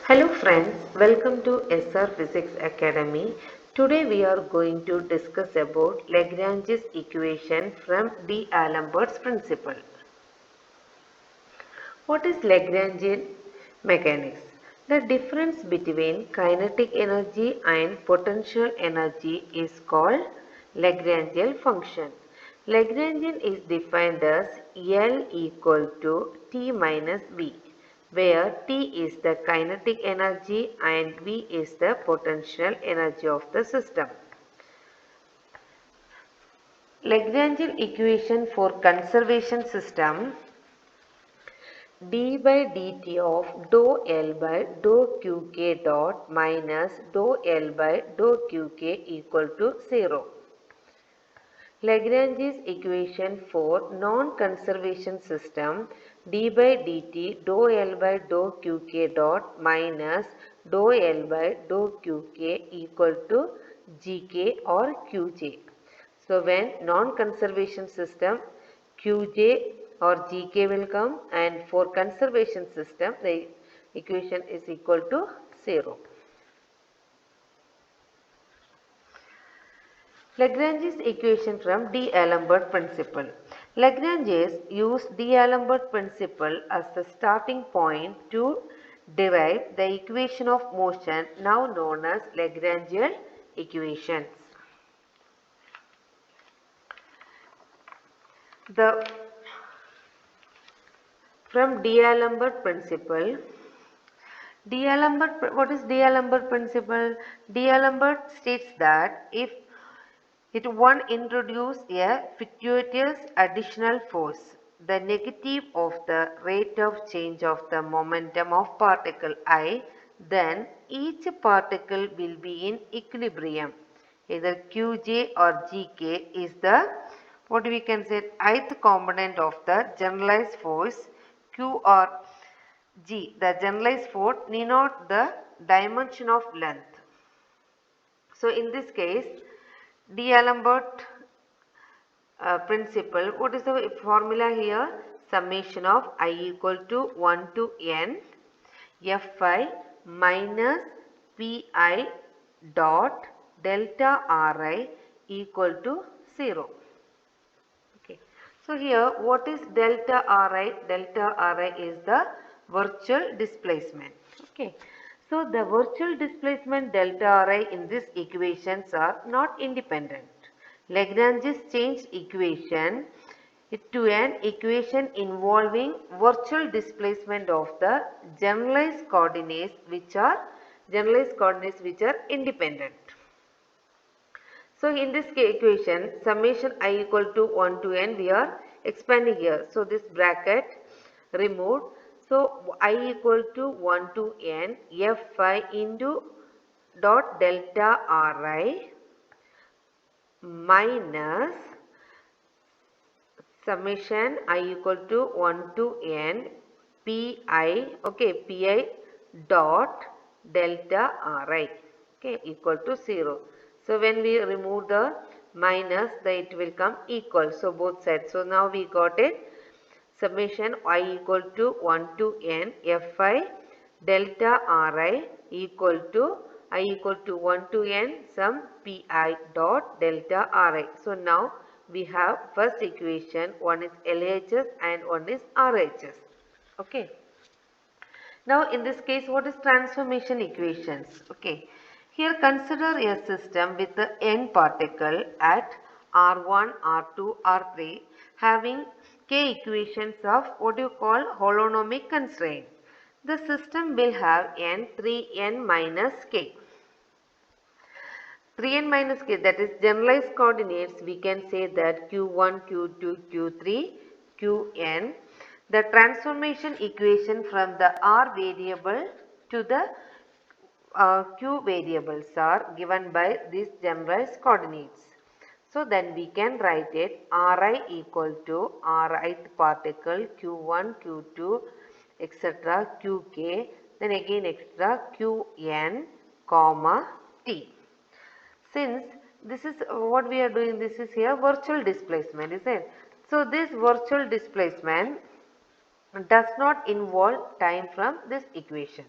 Hello friends, welcome to SR Physics Academy. Today we are going to discuss about Lagrange's equation from D'Alembert's principle. What is Lagrangian mechanics? The difference between kinetic energy and potential energy is called Lagrangian function. Lagrangian is defined as L equal to T minus V, where T is the kinetic energy and V is the potential energy of the system. Lagrangian equation for conservation system: d by dt of dou L by dou Qk dot minus dou L by dou Qk equal to 0. Lagrange's equation for non-conservation system: d by dt dou L by dou Qk dot minus dou L by dou Qk equal to Gk or Qj. So when non-conservation system, Qj or Gk will come, and for conservation system the equation is equal to 0. Lagrange's equation from D'Alembert principle. Lagrange used D'Alembert principle as the starting point to derive the equation of motion now known as Lagrangian equations. From D'Alembert principle. What is D'Alembert principle? D'Alembert states that if one introduce a fictitious additional force, the negative of the rate of change of the momentum of particle I, then each particle will be in equilibrium. Either Qj or Gk is the, what we can say, ith component of the generalized force. Q or G, the generalized force, denote the dimension of length. So in this case, D'Alembert principle, what is the formula here? Summation of I equal to 1 to n Fi minus Pi dot delta Ri equal to 0. Okay. So here what is delta Ri? Delta Ri is the virtual displacement. Okay. So the virtual displacement delta Ri in these equations are not independent. Lagrange's changed equation to an equation involving virtual displacement of the generalized coordinates which are independent. So in this equation, summation I equal to 1 to n, we are expanding here. So this bracket removed. So I equal to 1 to n Fi into dot delta Ri minus summation I equal to 1 to n Pi, okay, Pi dot delta Ri, okay, equal to 0. So when we remove the minus, it will come equal. So both sides. So now we got it. Summation I equal to 1 to n Fi delta Ri equal to I equal to 1 to n sum Pi dot delta Ri. So now we have first equation, one is LHS and one is RHS. Okay. Now in this case, what is transformation equations? Okay. Here consider a system with the n particle at R1, R2, R3 having k equations of what you call holonomic constraint. The system will have n 3n minus k. 3n minus k, that is generalized coordinates, we can say that q1, q2, q3, qn. The transformation equation from the r variable to the q variables are given by these generalized coordinates. So then we can write it Ri equal to rith particle q1, q2, etc. qk, then again etc. qn, comma t. Since this is what we are doing, this is here virtual displacement, is it? So this virtual displacement does not involve time from these equations.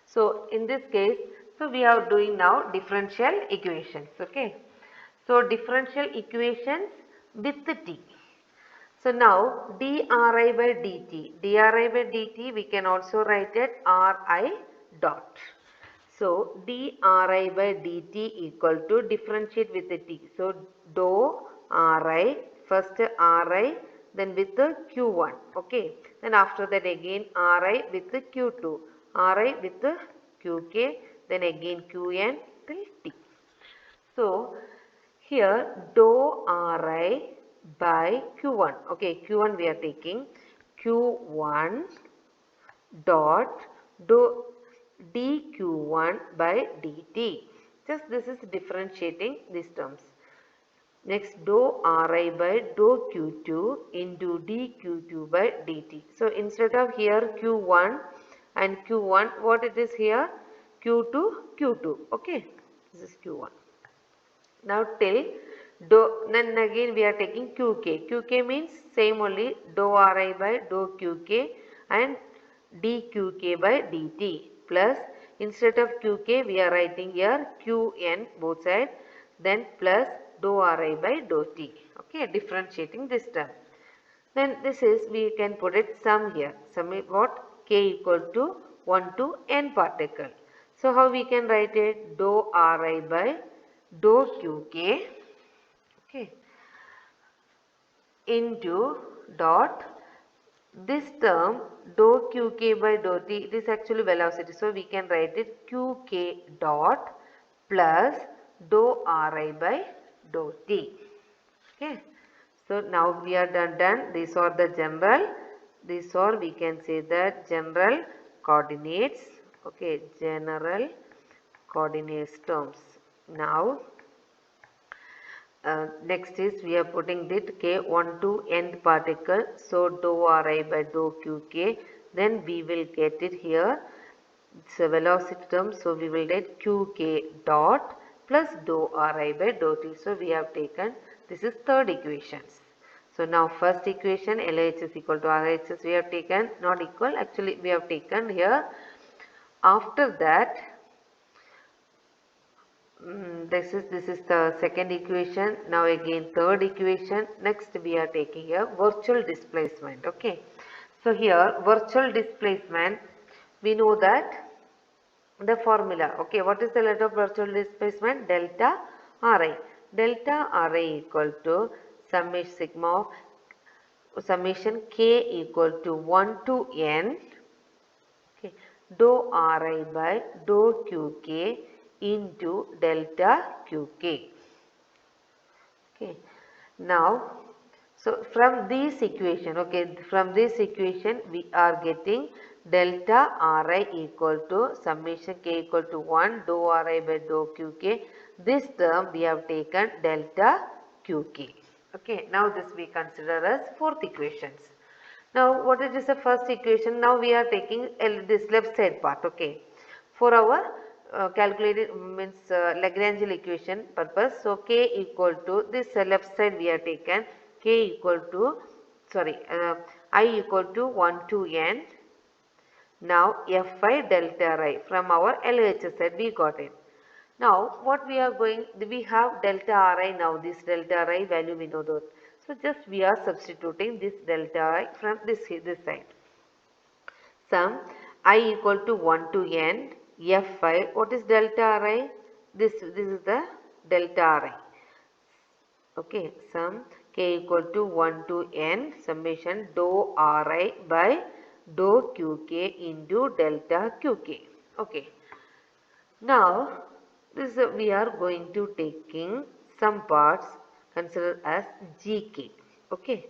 So in this case, so we are doing now differential equations. Okay. So differential equations with the t. So now dri by dt we can also write it ri dot. So dri by dt equal to differentiate with the t. So dou ri, first ri, then with the q1, okay. Then after that again ri with the q2, ri with the qk, then again qn till t. So here dou Ri by Q1. Okay, Q1 we are taking Q1 dot dou dQ1 by dt. Just this is differentiating these terms. Next dou Ri by dou Q2 into dQ2 by dt. So instead of here Q1 and Q1, what it is here? Q2, Q2. Okay, this is Q1. Now till then again we are taking qk. Qk means same only dou ri by dou qk and dqk by dt plus instead of qk we are writing here qn both sides, then plus dou ri by dou t. Okay, differentiating this term. Then this is we can put it sum here. Sum is what? K equal to 1 to n particle. So how we can write it? Dou ri by dou qk, okay, into dot this term dou qk by dou t, it is actually velocity, so we can write it qk dot plus dou ri by dou t. Okay, so now we are done. These are the general, these are we can say that general coordinates. Okay, general coordinates terms. Now next is we are putting it k1 to nth particle. So dou ri by dou qk. Then we will get it here. It's a velocity term. So we will get qk dot plus dou ri by dou t. So we have taken, this is third equations. So now first equation LHS equal to RHS we have taken, not equal, actually we have taken here. After that this is the second equation. Now again third equation. Next we are taking here virtual displacement. Okay, so here virtual displacement, we know that the formula. Okay, what is the letter of virtual displacement? Delta Ri. Delta Ri equal to summation k equal to 1 to n, okay, dou Ri by dou qk into delta qk. Okay, now so from this equation, okay, from this equation we are getting delta Ri equal to summation k equal to 1 dou Ri by dou qk. This term we have taken delta qk. Okay, now this we consider as fourth equations. Now what is the first equation? Now we are taking this left side part. Okay, for our calculated means Lagrange equation purpose. So k equal to this left side we are taken k equal to I equal to 1 to n. Now fi delta I from our LHS side we got it. Now what we are going, we have delta Ri now, this delta Ri value we know that. So just we are substituting this delta I from this side. Sum I equal to 1 to n fi, what is delta Ri? This is the delta Ri. Okay, sum k equal to 1 to n summation dou Ri by dou qk into delta qk. Okay. Now this we are going to taking some parts considered as gk. Okay.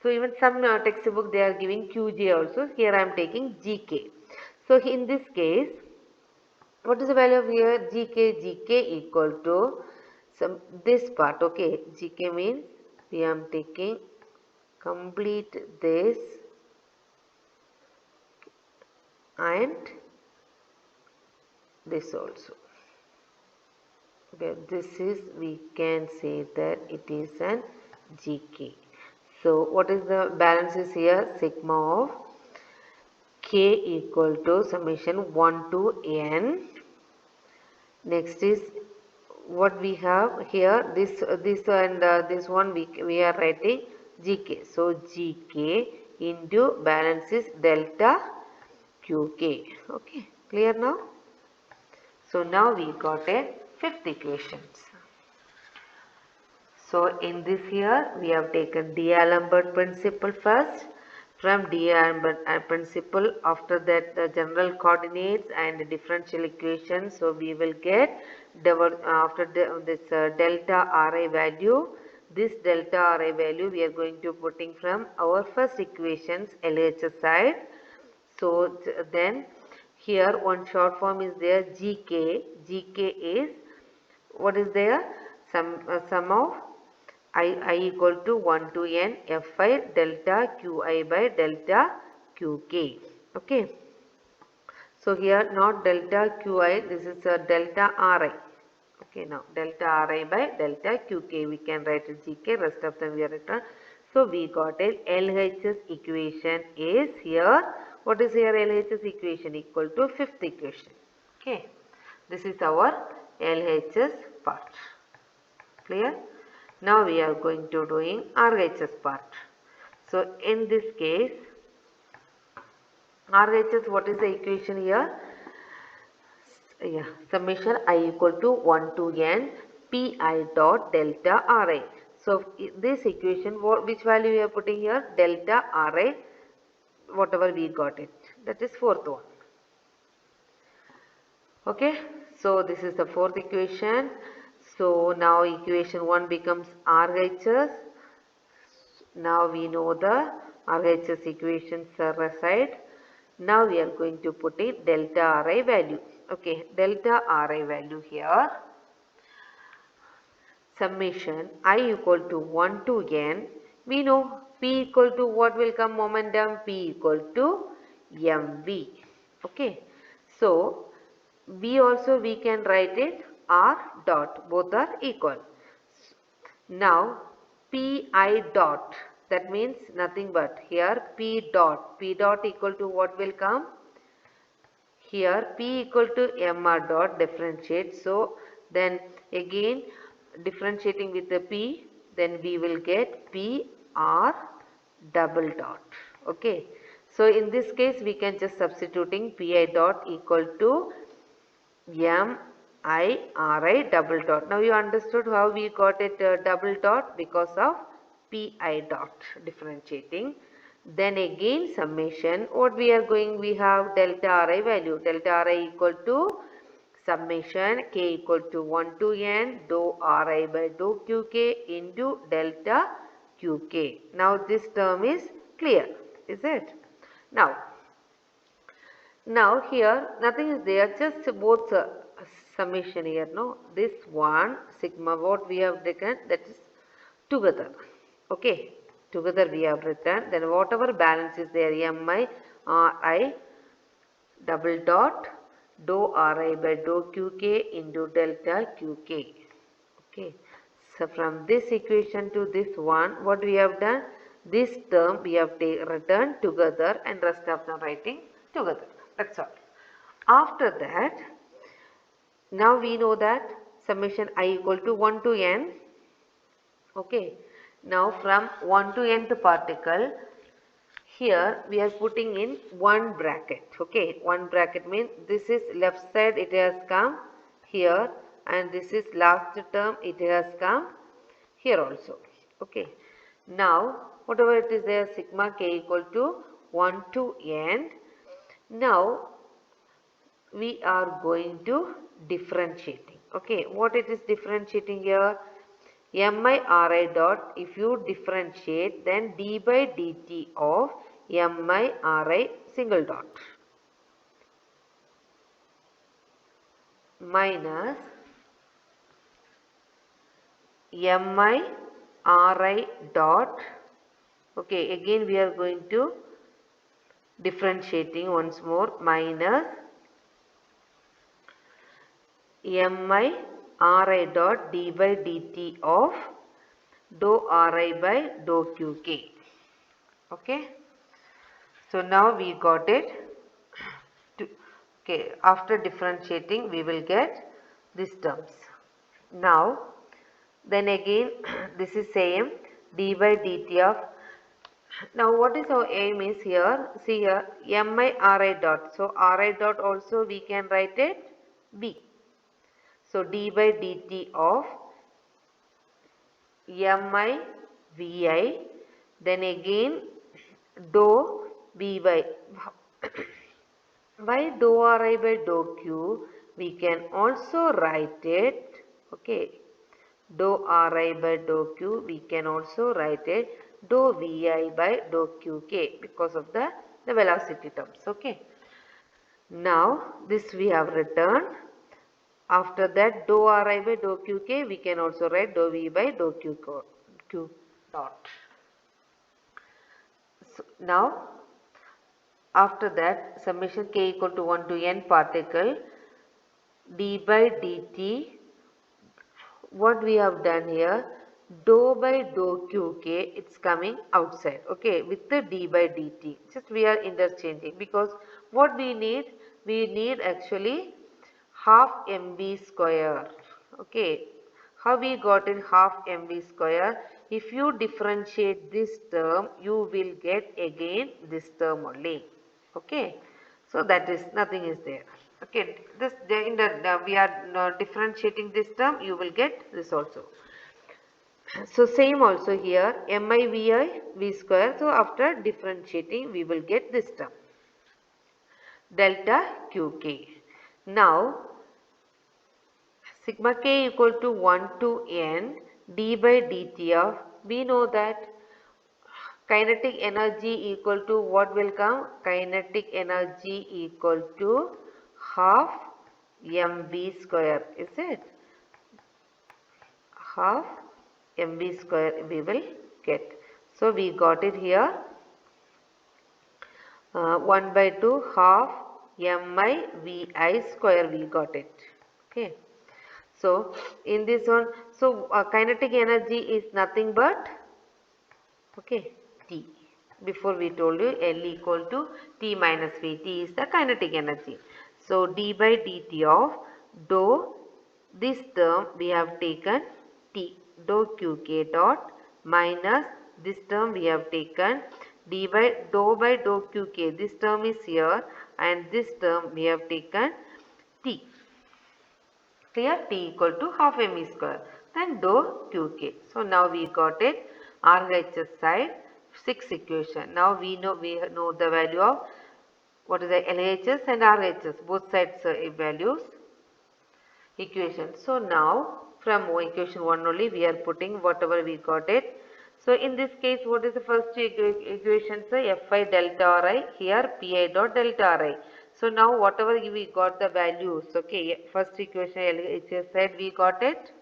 So even some textbook they are giving qj also. Here I am taking gk. So in this case, what is the value of here? Gk equal to this part. Okay, gk means we am taking complete this and this also. Okay, this is, we can say that it is an gk. So what is the balance is here? Sigma of k equal to summation 1 to n. Next is what we have here, this and this one we are writing gk. So gk into balance is delta qk. Okay, clear now? So now we got a fifth equation. So in this here we have taken D'Alembert principle first. From D'Alembert principle, after that the general coordinates and differential equations. So we will get after this delta Ri value. This delta Ri value we are going to putting from our first equations LHS side. So then here one short form is there, GK. GK is what is there? Sum of I equal to 1 to n fi delta qi by delta qk. Okay. So here not delta qi, this is a delta ri. Okay, now delta ri by delta qk we can write it gk, rest of them we are written. So we got it. LHS equation is here. What is here LHS equation? Equal to fifth equation. Okay, this is our LHS part. Clear? Now we are going to doing RHS part. So in this case, RHS, what is the equation here? Yeah, summation I equal to 1 to n pi dot delta Ri. So this equation, which value we are putting here? Delta Ri, whatever we got it. That is fourth one. Okay, so this is the fourth equation. So now equation 1 becomes RHS. Now we know the RHS equations are aside. Now we are going to put it delta Ri value. Okay, delta Ri value here. Summation I equal to 1 to n. We know P equal to what will come momentum? P equal to mv. Okay, so we can write it r dot, both are equal. Now pi dot, that means nothing but here p dot equal to what will come? Here p equal to mr dot, differentiate. So then again differentiating with the p, then we will get p r double dot. Okay, so in this case we can just substituting pi dot equal to m I R I double dot. Now you understood how we got it double dot, because of pi dot differentiating. Then again summation, what we are going, we have delta Ri value. Delta Ri equal to summation k equal to 1 to n dou Ri by dou qk into delta qk. Now this term is clear, is it? Now here nothing is there, just both summation here. No, this one sigma what we have taken, that is together. Okay, together we have written. Then whatever balance is there, mi ri double dot dou ri by dou qk into delta qk. Okay, so from this equation to this one, what we have done? This term we have written together and rest of them writing together. That's all. After that, now we know that summation I equal to 1 to n. Okay. Now from 1 to nth particle, here we are putting in one bracket. Okay. One bracket means this is left side, it has come here, and this is last term, it has come here also. Okay. Now whatever it is there, sigma k equal to 1 to n. Now we are going to differentiating. Okay, what it is differentiating here? Mi ri dot, if you differentiate, then d by dt of mi ri single dot minus mi ri dot. Okay, again we are going to differentiating once more, minus mi ri dot d by dt of dou ri by dou qk. Okay, so now we got it. Okay, after differentiating we will get these terms. Now then again this is same d by dt of, now what is our aim is here, see here mi ri dot, so ri dot also we can write it b, so d by dt of mi vi, then again dou vy. By dou ri by dou q we can also write it, okay, dou ri by dou q we can also write it dou vi by dou qk because of the velocity terms. Okay, now this we have written. After that dou ri by dou qk we can also write dou v by dou q dot. So now after that summation k equal to 1 to n particle d by dt, what we have done here, dou by dou qk, it's coming outside, okay, with the d by dt, just we are interchanging because what we need actually half mv square. Okay, how we got in half mv square, if you differentiate this term you will get again this term only. Okay, so that is nothing is there. Okay, this in the we are differentiating this term, you will get this also. So same also here mi vi v square, so after differentiating we will get this term delta qk. Now sigma k equal to 1 to n d by dt of, we know that kinetic energy equal to what will come, kinetic energy equal to half mv square, is it, half mv square we will get. So we got it here 1 by 2 half mi vi square we got it. Okay, so in this one, so kinetic energy is nothing but, okay, T. Before we told you L equal to T minus V. T is the kinetic energy. So d by dt of dou, this term we have taken T, dou qk dot, minus this term we have taken d by dou by dou qk, this term is here and this term we have taken T. Clear? T equal to half me square, then dou qk. So now we got it RHS side 6 equation. Now we know the value of what is the LHS and RHS, both sides values equation. So now from equation 1 only we are putting whatever we got it. So in this case what is the first equation, so Fi delta Ri, here Pi dot delta Ri. So now whatever we got the values, okay, first equation LHS side we got it.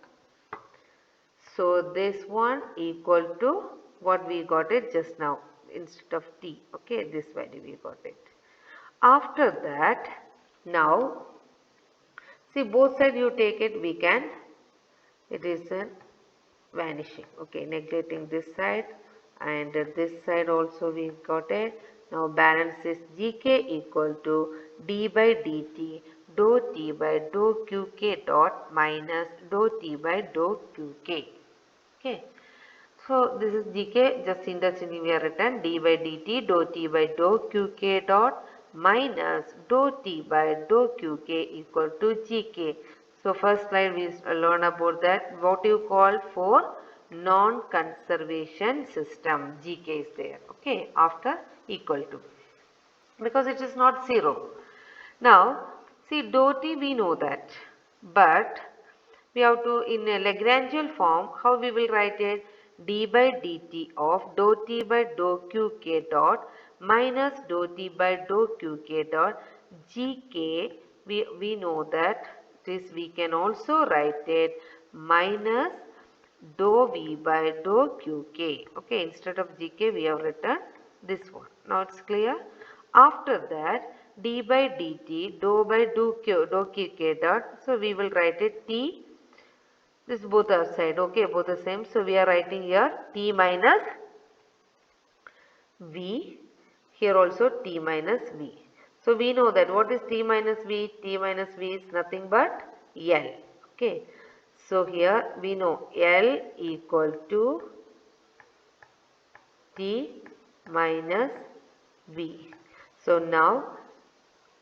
So this one equal to what we got it just now instead of T, okay, this value we got it. After that now see both side you take it, we can, it is vanishing, okay, neglecting this side and this side also we got it. Now balance is gk equal to d by dt dou t by dou qk dot minus dou t by dou qk. Okay, so this is gk, just interchanging we are written d by dt dou t by dou qk dot minus dou t by dou qk equal to gk. So first slide we learn about that what you call for non-conservation system, gk is there, okay, after equal to, because it is not 0. Now see dou t we know that, but we have to in a Lagrangian form, how we will write it, d by dt of dou t by dou qk dot minus dou t by dou qk dot gk, we know that this we can also write it minus dou v by dou qk, okay, instead of gk we have written this one. Now it's clear. After that d by dt dou by dou qk dot, so we will write it t, this both are side, okay, both the same, so we are writing here t minus v, here also t minus v. So we know that what is T minus V? T minus V is nothing but L. Okay. So here we know L equal to T minus V. So now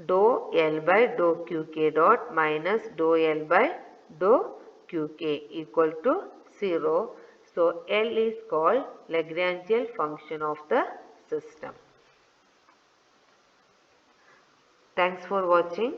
dou L by dou Qk dot minus dou L by dou Qk equal to 0. So L is called Lagrangian function of the system. Thanks for watching.